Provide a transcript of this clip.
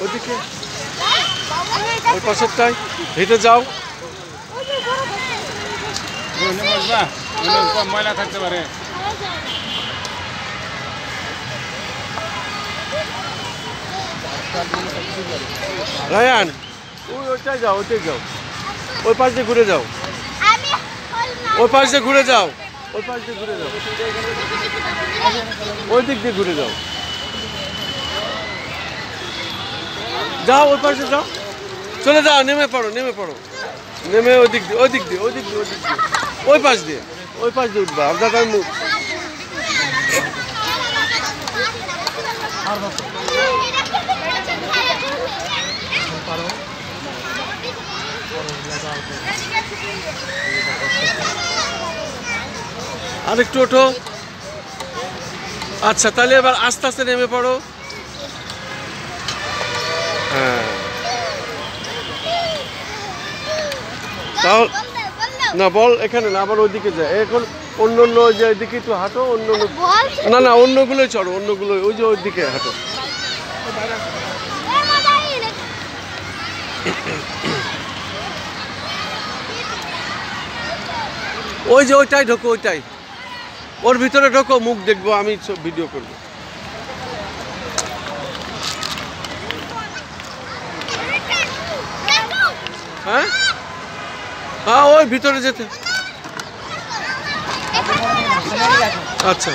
ওদিকে ওই পাশেরটাই হেঁটে যাও। ময়লা থাকতে পারে। রায়ান ওইটাই যাও, ওইটাই যাও, ওই পাশ দিয়ে ঘুরে যাও, ওই পাশ দিয়ে ঘুরে যাও, ওই পাশ দিয়ে ঘুরে যাও, ওই দিক দিয়ে ঘুরে যাও, যাও ওই পাশে যাও, চলে যাও, নেমে পড়ো, নেমে পড়ো, নেমে ওই দিক দিয়ে, ওই দিক দিয়ে, ওই দিক দিয়ে, ওই দিক দিয়ে, ওই পাশ দিয়ে, ওই পাশ দিয়ে উঠবা। আপনার মুখ আর একটু ওঠো। আচ্ছা তাহলে এবার আস্তে আস্তে নেমে পড়ো। হ্যাঁ তাহলে না বল এখানে না, আবার ওইদিকে যায়। এখন অন্য অন্য যে ওইদিকে একটু হাঁটো, অন্য অন্য না না অন্যগুলোই চড়ো, অন্যগুলোই ওই যে ওইদিকে হাঁটো। ওই যে ওইটাই ঢোকো, ওইটাই ওর ভিতরে ঢোকো, মুখ দেখবো, আমি সব ভিডিও করবো। হ্যাঁ হ্যাঁ ওই ভিতরে যেতে। আচ্ছা